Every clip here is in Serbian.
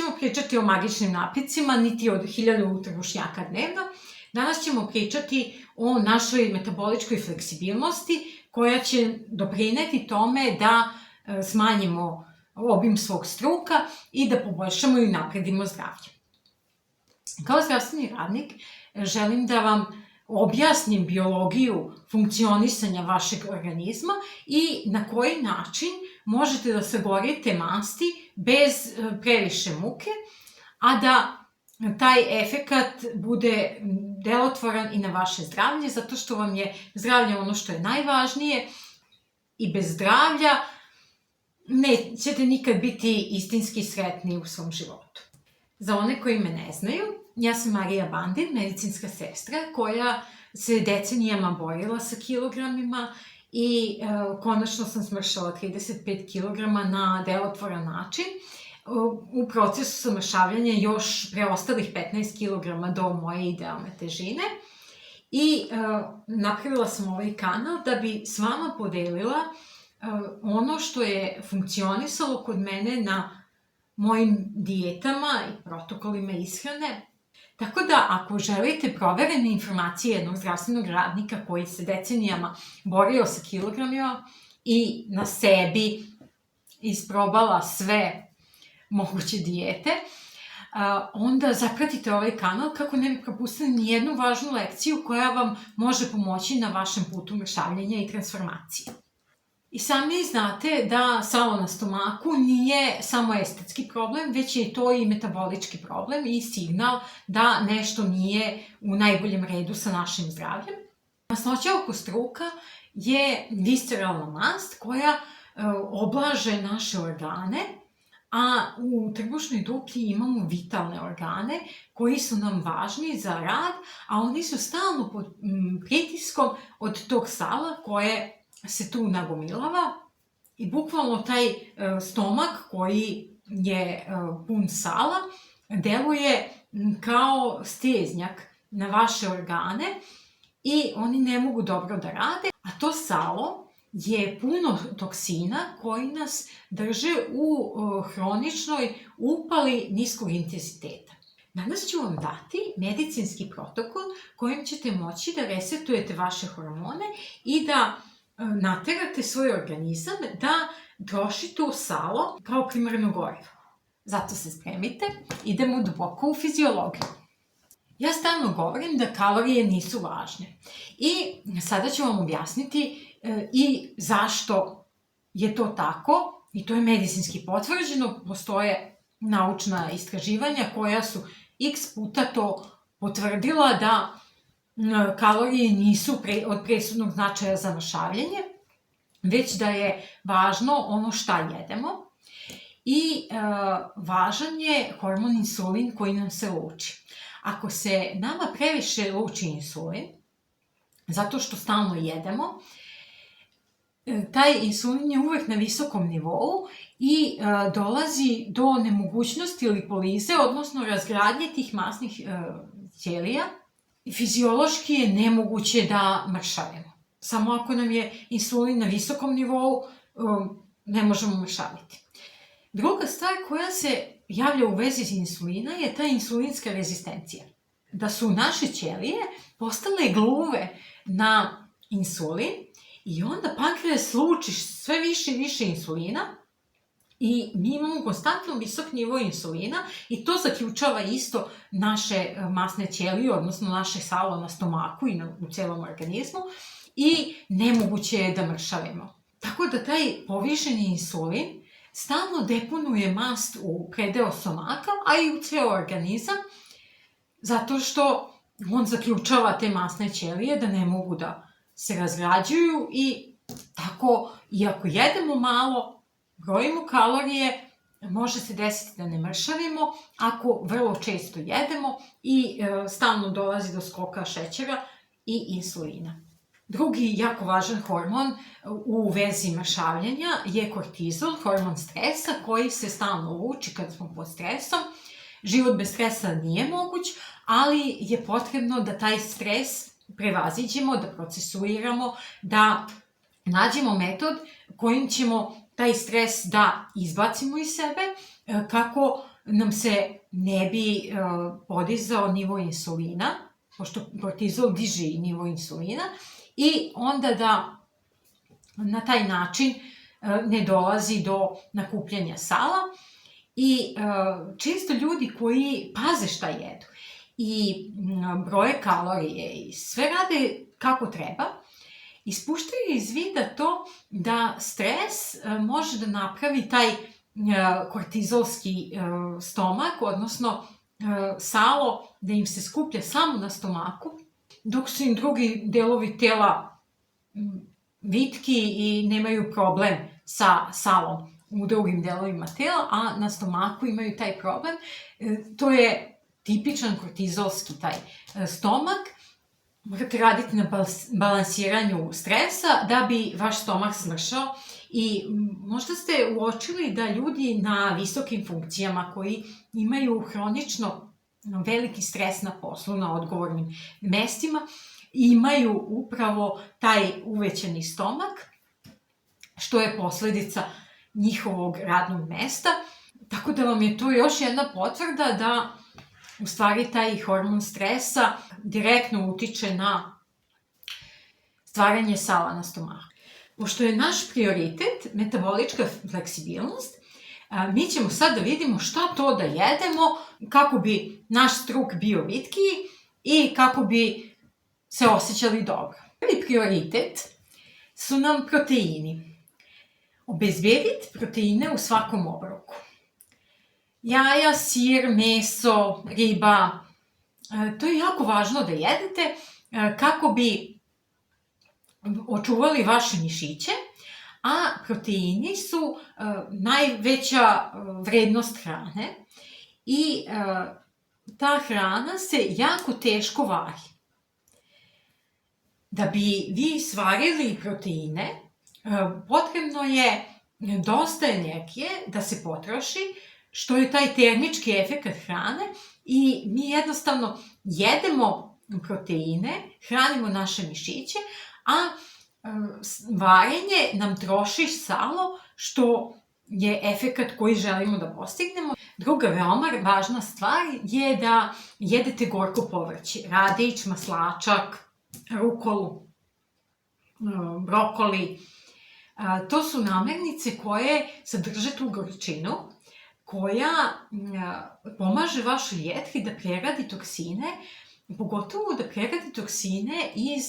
nećemo pričati o magičnim napitcima, niti od 1000 utrbušnjaka dnevno. Danas ćemo pričati o našoj metaboličkoj fleksibilnosti koja će doprineti tome da smanjimo obim svog struka i da poboljšamo i unapredimo zdravlje. Kao zdravstveni radnik želim da vam objasnim biologiju funkcionisanja vašeg organizma i na koji način možete da sagorite masti bez previše muke, a da taj efekat bude delotvoran i na vaše zdravlje, zato što vam je zdravlje ono što je najvažnije i bez zdravlja nećete nikad biti istinski sretni u svom životu. Za one koji me ne znaju, ja sam Marija Bandin, medicinska sestra koja se decenijama borila sa kilogramima i konačno sam smršala 35 kilograma na delotvoran način. U procesu samršavljanja još preostalih 15 kilograma do moje idealne težine i napravila sam ovaj kanal da bi s vama podelila ono što je funkcionisalo kod mene na mojim dijetama i protokolima ishrane. Tako da, ako želite proverene informacije jednog zdravstvenog radnika koji se decenijama borio sa kilogramima i na sebi isprobala sve moguće dijete, onda zapratite ovaj kanal kako ne bi propustili nijednu važnu lekciju koja vam može pomoći na vašem putu mršavljenja i transformacije. I sami znate da salo na stomaku nije samo estetski problem, već je to i metabolički problem i signal da nešto nije u najboljem redu sa našim zdravljem. Masnoća oko struka je visceralna mast koja oblaže naše organe, a u trbušnoj duplji imamo vitalne organe koji su nam važni za rad, a oni su stalno pod pritiskom od tog sala koje se tu nagomilava i bukvalno taj stomak koji je pun sala deluje kao steznjak na vaše organe i oni ne mogu dobro da rade, a to salo je puno toksina koji nas drže u hroničnoj upali niskog intenziteta. Danas ću vam dati medicinski protokol kojim ćete moći da resetujete vaše hormone i da naterate svoj organizam da troši to salo kao primarno gorivo. Zato se spremite, idemo duboko u fiziologiju. Ja stalno govorim da kalorije nisu važne i sada ću vam objasniti i zašto je to tako i to je medicinski potvrđeno. Postoje naučna istraživanja koja su x puta to potvrdila da kalorije nisu od presudnog značaja za mršavljenje, već da je važno ono šta jedemo i važan je hormon insulin koji nam se luči. Ako se nama previše luči insulin, zato što stalno jedemo, taj insulin je uvek na visokom nivou i dolazi do nemogućnosti lipolize, odnosno razgradnje tih masnih ćelija. Fiziološki je nemoguće da mršavimo. Samo ako nam je insulin na visokom nivou, ne možemo mršaviti. Druga stvar koja se javlja u vezi insulina je ta insulinska rezistencija. Da su naše ćelije postale gluve na insulin i onda pankreas luči sve više i više insulina i mi imamo konstantno visok nivo insulina i to zaključava isto naše masne ćelije, odnosno naše salo na stomaku i u celom organizmu i nemoguće je da mršavimo. Tako da taj povišeni insulin stalno deponuje mast u predeo stomaka, a i u ceo organizam, zato što on zaključava te masne ćelije da ne mogu da se razgrađuju i tako, iako jedemo malo, brojimo kalorije, može se desiti da ne mršavimo ako vrlo često jedemo i stalno dolazi do skoka šećera i insulina. Drugi jako važan hormon u vezi mršavljenja je kortizol, hormon stresa koji se stalno luči kad smo pod stresom. Život bez stresa nije moguć, ali je potrebno da taj stres prevaziđemo, da procesuiramo, da nađemo metod kojim ćemo taj stres da izbacimo iz sebe kako nam se ne bi podizao nivo insulina, pošto kortizol diže nivo insulina, i onda da na taj način ne dolazi do nakupljanja sala. I često ljudi koji paze šta jedu i broje kalorije i sve rade kako treba, ispuštaju iz vida to da stres može da napravi taj kortizolski stomak, odnosno salo da im se skuplja samo na stomaku, dok su im drugi delovi tela vitki i nemaju problem sa salom u drugim delovima tela, a na stomaku imaju taj problem. To je tipičan kortizolski taj stomak. Morate raditi na balansiranju stresa da bi vaš stomak smršao i možda ste uočili da ljudi na visokim funkcijama koji imaju hronično veliki stres na poslu, na odgovornim mestima, imaju upravo taj uvećani stomak, što je posledica njihovog radnog mesta. Tako da vam je to još jedna potvrda da u stvari taj hormon stresa direktno utiče na stvaranje sala na stomaku. Pošto je naš prioritet metabolička fleksibilnost, mi ćemo sad da vidimo šta to da jedemo kako bi naš struk bio vitkiji i kako bi se osjećali dobro. Prvi prioritet su nam proteini. Obezbediti proteine u svakom obroku. Jaja, sir, meso, riba, to je jako važno da jedete kako bi očuvali vaše mišiće, a proteini su najveća vrednost hrane i ta hrana se jako teško vari. Da bi vi svarili proteine, potrebno je dosta energije da se potroši, što je taj termički efekat hrane, i mi jednostavno jedemo proteine, hranimo naše mišiće, a varenje nam troši salo, što je efekat koji želimo da postignemo. Druga veoma važna stvar je da jedete gorko povrće, radić, maslačak, rukolu, brokoli. To su namirnice koje sadrže tu gorčinu, koja pomaže vašoj jetri da preradi toksine, pogotovo da preradi toksine iz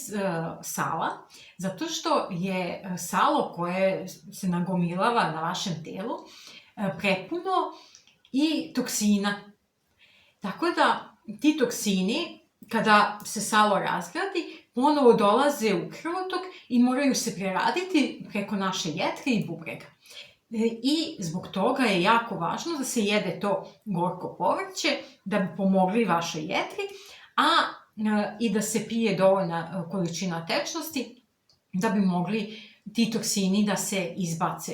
sala, zato što je salo koje se nagomilava na vašem telu prepuno i toksina. Tako da ti toksini, kada se salo razgradi, ponovo dolaze u krvotok i moraju se preraditi preko naše jetre i bubrega. I zbog toga je jako važno da se jede to gorko povrće da bi pomogli vašoj jetri, i da se pije dovoljna količina tečnosti da bi mogli ti toksini da se izbace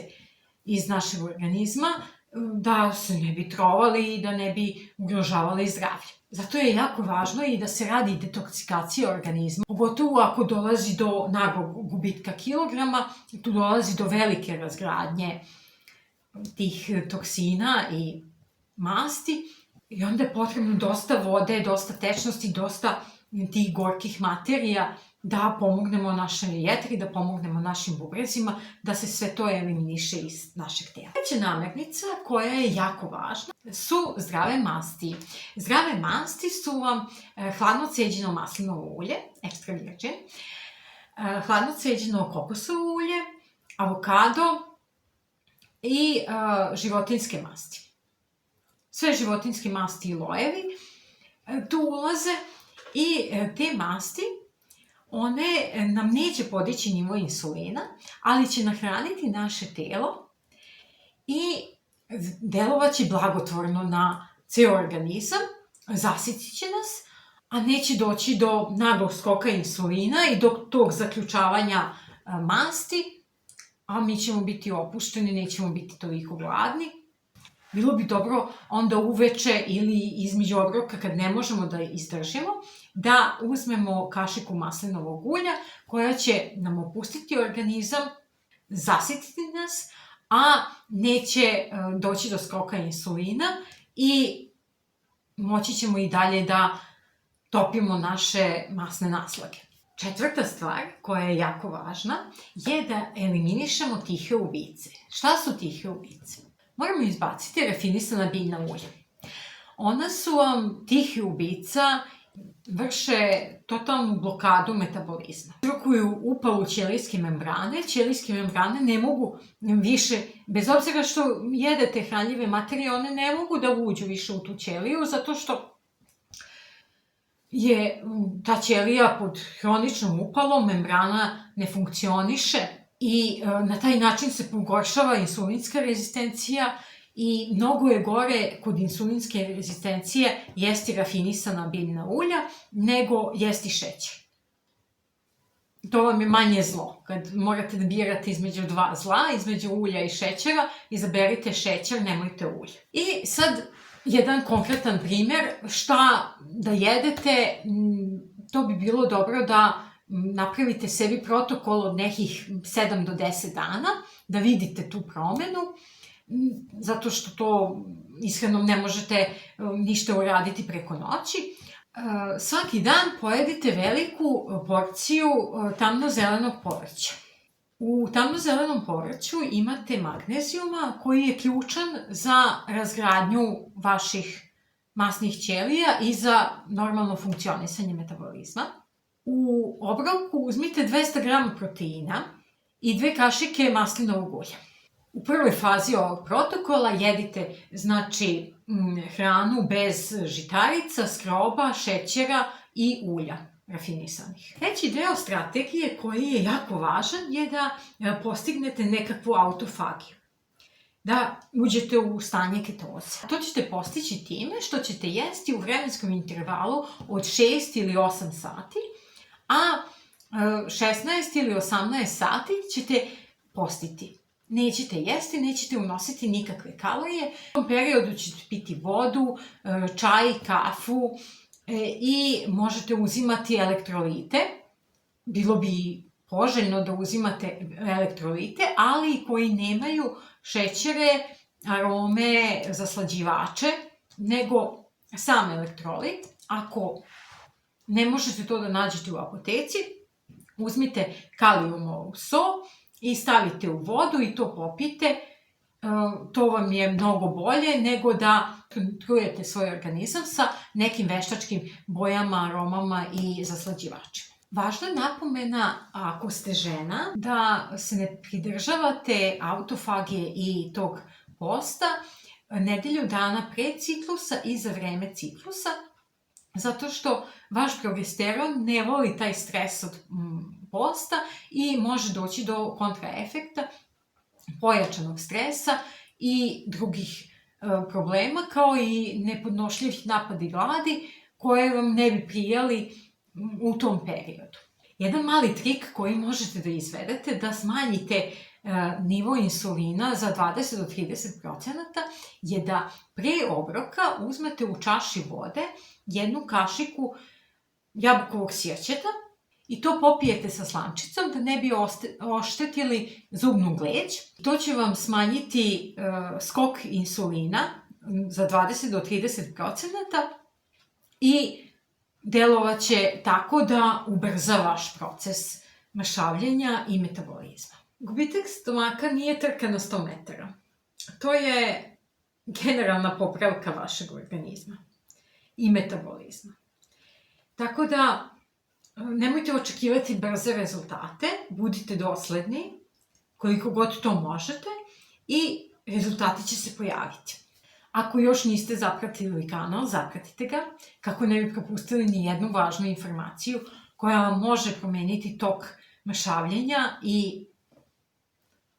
iz našeg organizma, da se ne bi trovali i da ne bi ugrožavali zdravlje. Zato je jako važno i da se radi detoksikacija organizma, pogotovo ako dolazi do naglog gubitka kilograma, tu dolazi do velike razgradnje tih toksina i masti, i onda je potrebno dosta vode, dosta tečnosti, dosta tih gorkih materija da pomognemo našoj jetri, da pomognemo našim bubrezima, da se sve to eliminiše iz našeg tela. Treća namirnica koja je jako važna su zdrave masti. Zdrave masti su vam hladno ceđeno maslinovo ulje, extra virgin, hladno ceđeno kokosovo ulje, avokado i životinjske masti. Sve životinjske masti i lojevi tu ulaze, i te masti, one nam neće podići nivo insulina, ali će nahraniti naše telo i delovaće blagotvorno na ceo organizam, zasitit će nas, a neće doći do naglog skoka insulina i do tog zaključavanja masti, a mi ćemo biti opušteni, nećemo biti toliko gladni. Bilo bi dobro onda uveče ili između obroka, kad ne možemo da izdržimo, da uzmemo kašiku maslinovog ulja koja će nam opustiti organizam, zasititi nas, a neće doći do skoka insulina i moći ćemo i dalje da topimo naše masne naslage. Četvrta stvar, koja je jako važna, je da eliminišemo tihe ubice. Šta su tihe ubice? Moramo izbaciti rafinisana biljna ulja. Ona su vam tihi ubica, vrše totalnu blokadu metabolizma. Uzrokuju upalu ćelijske membrane. Ćelijske membrane ne mogu više, bez obzira što jedete hranljive materije, one ne mogu da uđu više u tu ćeliju, zato što je ta ćelija pod hroničnom upalom, membrana ne funkcioniše i na taj način se pogoršava insulinska rezistencija i mnogo je gore kod insulinske rezistencije jesti rafinisana biljna ulja nego jesti šećer. To vam je manje zlo. Kad morate da birate između dva zla, između ulja i šećera, izaberite šećer, nemojte ulje. I sad, jedan konkretan primer, šta da jedete, to bi bilo dobro da napravite sebi protokol od nekih 7 do 10 dana, da vidite tu promenu, zato što to ishrano ne možete ništa uraditi preko noći. Svaki dan pojedite veliku porciju tamno-zelenog povrća. U tamno-zelenom povrću imate magnezijuma koji je ključan za razgradnju vaših masnih ćelija i za normalno funkcionisanje metabolizma. U obroku uzmite 200 g proteina i 2 kašike maslinovog ulja. U prvoj fazi ovog protokola jedite, znači, hranu bez žitarica, skroba, šećera i ulja rafinisanih. Treći deo strategije koji je jako važan je da postignete nekakvu autofagiju. Da uđete u stanje ketoze. To ćete postići time što ćete jesti u vremenskom intervalu od 6 ili 8 sati, a 16 ili 18 sati ćete postiti. Nećete jesti, nećete unositi nikakve kalorije. U tom periodu ćete piti vodu, čaj, kafu i možete uzimati elektrolite. Bilo bi poželjno da uzimate elektrolite, ali koji nemaju šećere, arome, zaslađivače, nego sam elektrolit. Ako ne možete to da nađete u apoteci, uzmite kalijumovu so i stavite u vodu i to popijte. To vam je mnogo bolje nego da trujete svoj organizam sa nekim veštačkim bojama, aromama i zaslađivačima. Važna je napomena, ako ste žena, da se ne pridržavate autofagije i tog posta nedelju dana pre ciklusa i za vreme ciklusa, zato što vaš progesteron ne voli taj stres od posta i može doći do kontraefekta, pojačanog stresa i drugih problema, kao i nepodnošljivih napadi gladi koje vam ne bi prijali u tom periodu. Jedan mali trik koji možete da izvedete da smanjite nivo insulina za 20 do 30% je da pre obroka uzmete u čaši vode 1 kašiku jabukovog sirćeta i to popijete sa slančicom da ne bi oštetili zubnu gleđ. To će vam smanjiti skok insulina za 20 do 30% i delovaće tako da ubrza vaš proces mršavljenja i metabolizma. Gubitak stomaka nije trka na 100 metara. To je generalna popravka vašeg organizma i metabolizma. Tako da nemojte očekivati brze rezultate, budite dosledni koliko god to možete i rezultati će se pojaviti. Ako još niste zapratili kanal, zapratite ga kako ne bi propustili ni jednu važnu informaciju koja vam može promeniti tok mršavljenja i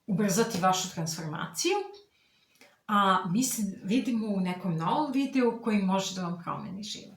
ubrzati vašu transformaciju. A mi se vidimo u nekom novom videu koji može da vam promeni život.